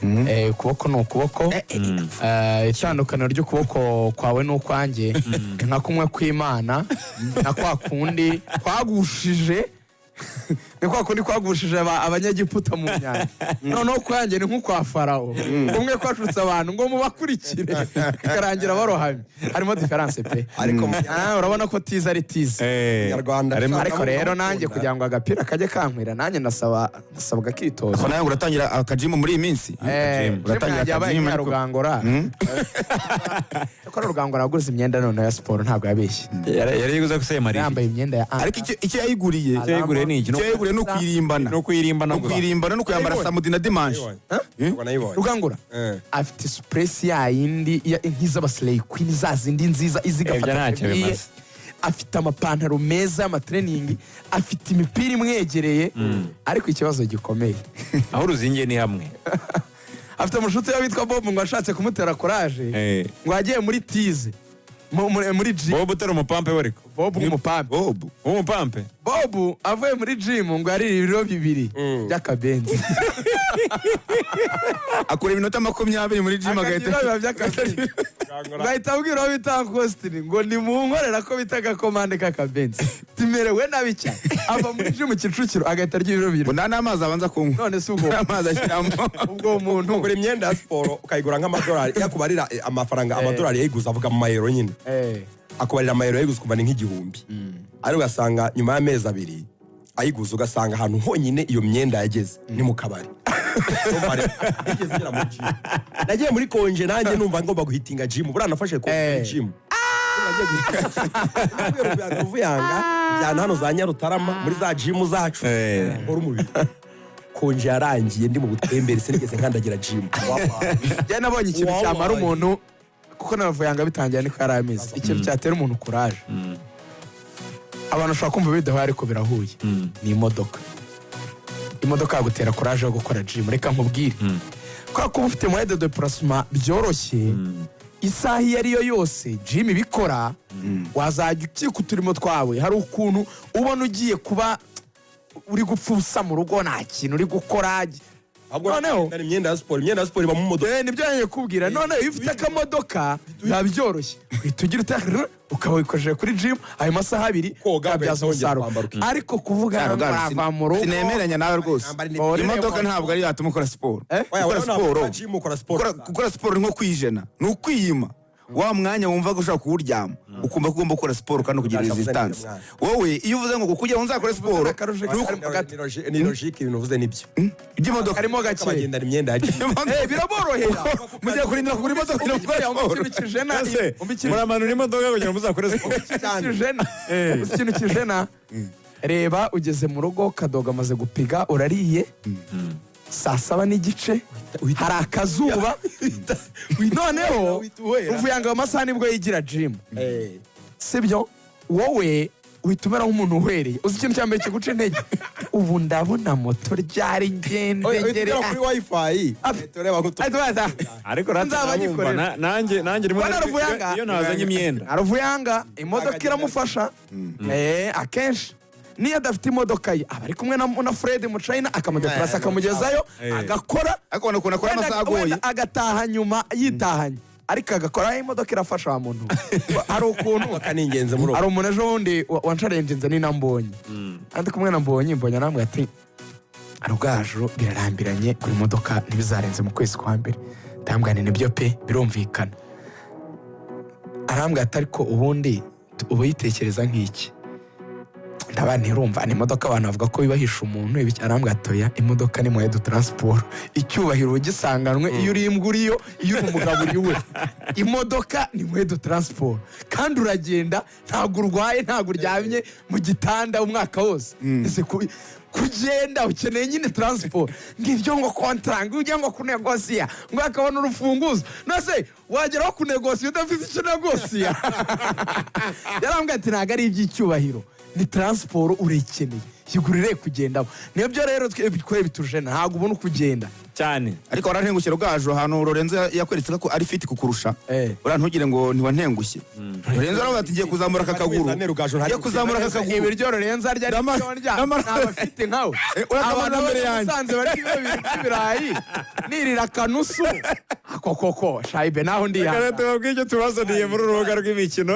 Ukuboko ni ukuboko itandukaniro ry'ukuboko kwawe n'ukwanjye nka kumwe kw'Imana na kwa kundi kwagushije ni kwa kundi kwagushije abanyagiputa mu nyanja noneho kwanjye ni nk'ukwa Farawo umwe kwashutse abantu ngo mubakurikire karangira barohamye harimo difference pe ariko urabona ko tiza ari tiza Nyarwanda ariko rero nanjye kugira ngo agapira kajye kankwira nanjye ndasabwa kitoza ko nawe uratangira akajimu muri iyi minsi uratangira akajimu Rugangora ko Rugangora aguze imyenda none ya siporo ntabwo yabeshye yari yiguze gusema ari yambaye imyenda ya ariko icyo yayiguriye ni iki no kwirimbana no kuyambara samudi na dimanche Rugangura afite suppress ya yindi nk'iza Slay Queen zazindi nziza izigafata afite amapantaro meza y'amatraining afite imipira imwegereye ariko ikibazo gikomeye aho uruzingiye ni hamwe afite umushuti witwa Bob ngo ashatse kumutera courage ngo agiye muri tize muri gym Bob utera umupampe wariko Bob umupampe Bob avuye muri gym ngo ari ibiro bibiri by'akabenzi akora iminota 20 muri gym agahita abwira aho bita Costine ngo ni mu nkorera ko bitaga komande k'akabenzi timerewe nabi cyane ava muri gym Kicukiro agahita arya ibiro bibiri ngo n'amazi abanza kunywa none si ubwo amazi ashyiramo ubwo umuntu ugura imyenda ya siporo ukayigura nk'amadolari yakubarira amafaranga amadolari yayiguze avuga mu mayero nyine akubarira amayero yayiguze kuva ni nk'igihumbi ariko ugasanga nyuma y'amezi 2 ayiguze ugasanga ahantu honyine iyo myenda yageze ni mu kabari nagiye muri konje nanjye numva ngomba guhitinga gym buranafashe ko gym Ruvuyanga byana hano za Nyarutarama muri za gym zacu uri umubiri konje yarangiye ndi mu butembere sinigeze nkandagira gym ya nabonye ikintu cyamara umuntu kuko na Ruvuyanga bitangira niko yarameze ikintu cyatera umuntu courage abantu ushaka kumva bidaho ariko birahuye ni imodoka yagutera courage yo gukora gym reka nkubwire kwa kuba ufite moyen de déplacement byoroshye isaha iyo ariyo yose gym bikora wazajya ukika uturimo twawe hari ukuntu ubona ugiye kuba uri gupfusa mu rugo nta kintu uri gukora noneho imyenda ya siporo iba mu modoka nibyo yanjye kubwira noneho iyo ufite akamodoka yabyoroshye tugira utakara ukawikojeje kuri gym ayo masaha 2 ukabyaza umusaruro ariko kuvuga ngo mu rugo sinemeranya nawe rwose imodoka ntabwo ari yatuma ukora siporo gukora siporo nko kwijena ni ukwiyima wa mwanya wumva ko ushaka kuwuryama ukumva ko ugomba gukora siporo kandi kugira resistance wowe iyo uvuze ngo kugira unzakora siporo ni logique ibintu uvuze nibyo by'imodoka arimo gake bagenda imyenda yaje biraborohera mugiye kurindira kugura imodoka muramanura imodoka kugira ngo muzakore siporo ikintu kijena reba ugeze mu rugo Kadoga amaze gupiga urariye saa 7:30 hari akazuba noneho Ruvuyanga amasaha nibwo yigira gym sibyo wowe witumera nk'umuntu uhwereye uzi ikintu cyambere kiguca intege ubu ndabona moto ryari ngendegere kuri wifi tureba ko ariko nzabanyikora nanjye rimwe iyo nazanye imyenda Ruvuyanga imodoka iramufasha akenshi niyo adafite imodoka ye aba ari kumwe na Fred mu China akamudeplasa akamugezayo agakora akona kuna akora amasaha agoye agataha nyuma yitahanye ariko agakora imodoka irafasha wa muntu hari ukuntu akaningenze muri hari umuntu ejo wundi wancarengenze ni nambonye andi kumwe nambonye namwe ati Rugaju birarambiranye kuri modoka ntibizarenze mu kwezi kwa mbere ndambwane nibyo pe birumvikana arambwa ati ariko ubundi ubayitekereza nk'iki ndabana irumva ni imodoka abantu bavuga ko bibahisha umuntu arambwa atoya imodoka ni moyen de transport icyubahiro ugisanganwe iyo uri imbwa iyo umugabo uri we imodoka ni moyen de transport kandi uragenda ntabwo urwaye ntabwo uryamye mu gitanda umwaka wose ese kugenda ukeneye nyine transport ngibyo ngo contract ujya ngo kunegosiya ngo akabona urufunguzo nase wageraho kunegosiya udafite icyo negosiya yarambwa ati ntago ari iby'icyubahiro ni transport urekeneye yigurire kugendamo nibyo rero twe bitujena ntabwo ubona kugenda cyane ariko warantengushye Rugaju ahantu Lorenzo yakweretse ko ari fit kukurusha uriya ntugire ngo ntiwantengushye Lorenzo aravuga ati ngiye kuzamura aka kaguru yo kuzamura aka kaguru ibiryo Lorenzo arya n'abafite nkawe abantu mbere yanjye Musanze bari ibirayi nirira akanusu ako koko Shaibe naho ndi reka tubabwire icyo tubazaniye muri urubuga rw'imikino